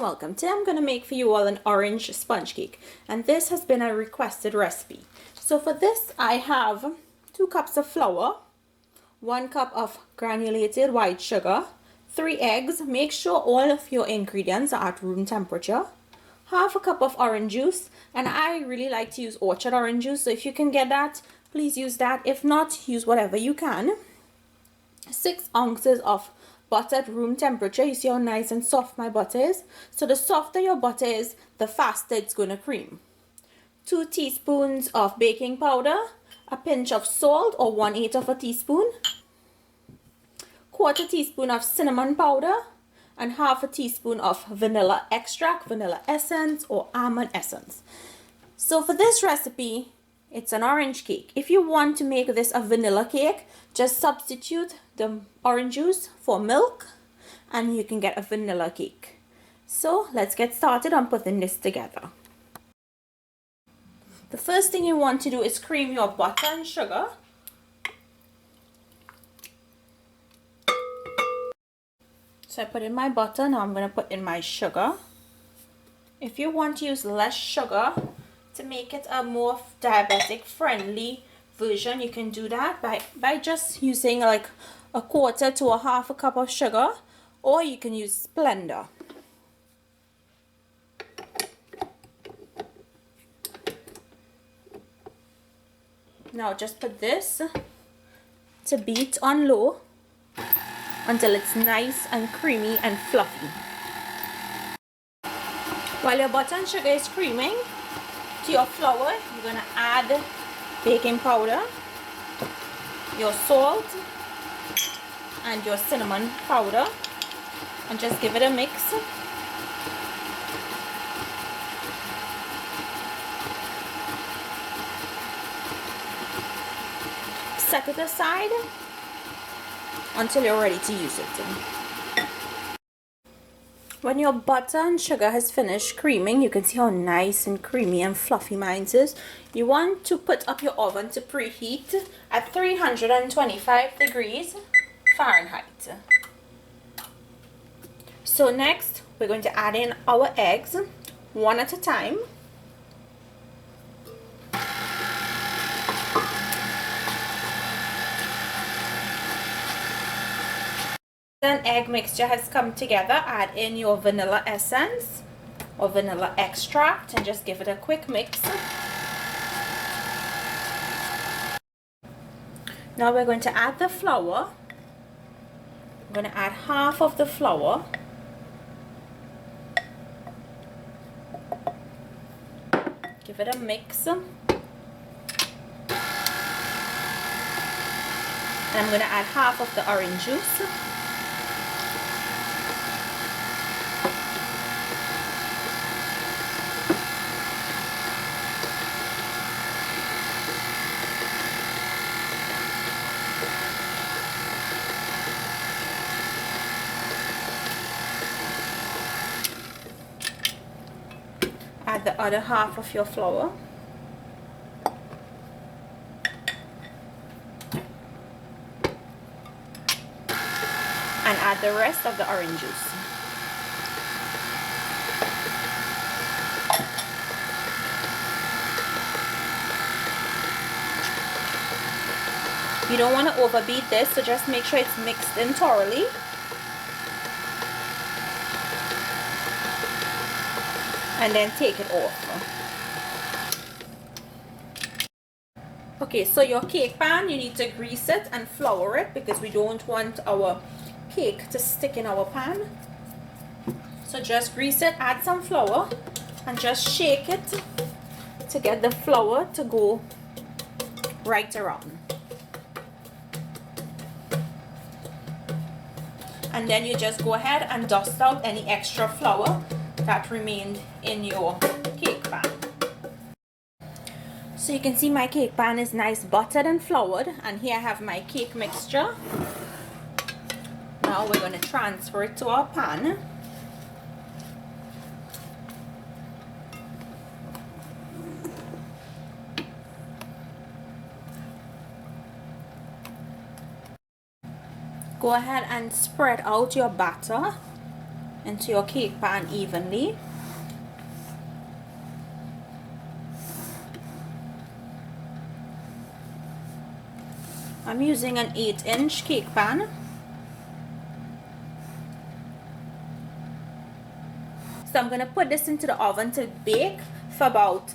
welcome. Today I'm going to make for you all an orange sponge cake, and this has been a requested recipe. So for this I have 2 cups of flour, 1 cup of granulated white sugar, 3 eggs. Make sure all of your ingredients are at room temperature, half a cup of orange juice, and I really like to use orchard orange juice, so if you can get that, please use that. If not, use whatever you can. 6 ounces of butter at room temperature. You see how nice and soft my butter is? So the softer your butter is, the faster it's going to cream. 2 teaspoons of baking powder, a pinch of salt or 1/8 of a teaspoon, 1/4 teaspoon of cinnamon powder, and 1/2 teaspoon of vanilla extract, vanilla essence or almond essence. So for this recipe, it's an orange cake. If you want to make this a vanilla cake, just substitute the orange juice for milk and you can get a vanilla cake. So let's get started on putting this together. The first thing you want to do is cream your butter and sugar. So I put in my butter, now I'm going to put in my sugar. If you want to use less sugar to make it a more diabetic friendly version, you can do that by just using like 1/4 to 1/2 cup of sugar, or you can use Splenda. Now just put this to beat on low until it's nice and creamy and fluffy. While your butter and sugar is creaming, to your flour you're going to add baking powder, your salt and your cinnamon powder, and just give it a mix. Set it aside until you're ready to use it. When your butter and sugar has finished creaming, you can see how nice and creamy and fluffy mine is. You want to put up your oven to preheat at 325 degrees Fahrenheit. So next, we're going to add in our eggs, one at a time. An egg mixture has come together, add in your vanilla essence or vanilla extract and just give it a quick mix. Now we're going to add the flour. I'm going to add half of the flour. Give it a mix. And I'm going to add half of the orange juice. Add the other half of your flour. And add the rest of the orange juice. You don't want to overbeat this, so just make sure it's mixed in thoroughly. And then take it off. Okay, so your cake pan, you need to grease it and flour it because we don't want our cake to stick in our pan. So just grease it, add some flour, and just shake it to get the flour to go right around. And then you just go ahead and dust out any extra flour that remained in your cake pan. So you can see my cake pan is nice buttered and floured, and here I have my cake mixture. Now we're going to transfer it to our pan. Go ahead and spread out your batter into your cake pan evenly. I'm using an 8-inch cake pan. So I'm going to put this into the oven to bake for about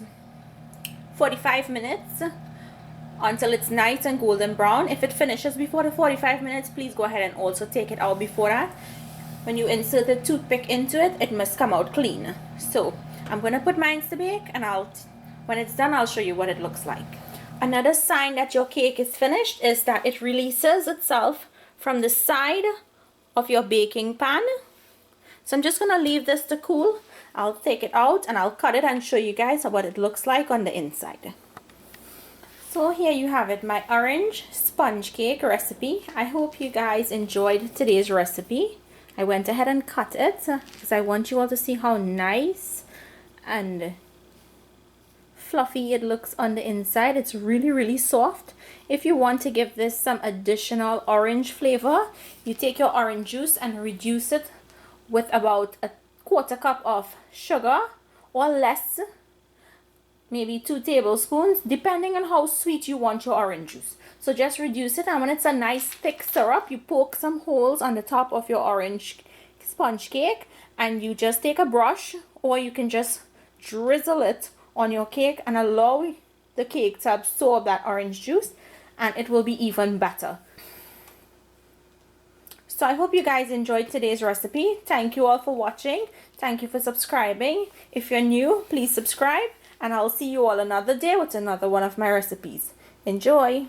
45 minutes until it's nice and golden brown. If it finishes before the 45 minutes, please go ahead and also take it out before that. When you insert the toothpick into it, it must come out clean. So I'm going to put mine to bake, and when it's done, I'll show you what it looks like. Another sign that your cake is finished is that it releases itself from the side of your baking pan. So I'm just going to leave this to cool. I'll take it out and I'll cut it and show you guys what it looks like on the inside. So here you have it, my orange sponge cake recipe. I hope you guys enjoyed today's recipe. I went ahead and cut it because I want you all to see how nice and fluffy it looks on the inside. It's really soft. If you want to give this some additional orange flavor, you take your orange juice and reduce it with about a 1/4 cup of sugar or less, maybe 2 tablespoons, depending on how sweet you want your orange juice. So just reduce it, and when it's a nice thick syrup, you poke some holes on the top of your orange sponge cake, and you just take a brush, or you can just drizzle it on your cake and allow the cake to absorb that orange juice, and it will be even better. So I hope you guys enjoyed today's recipe. Thank you all for watching. Thank you for subscribing. If you're new, please subscribe, and I'll see you all another day with another one of my recipes. Enjoy!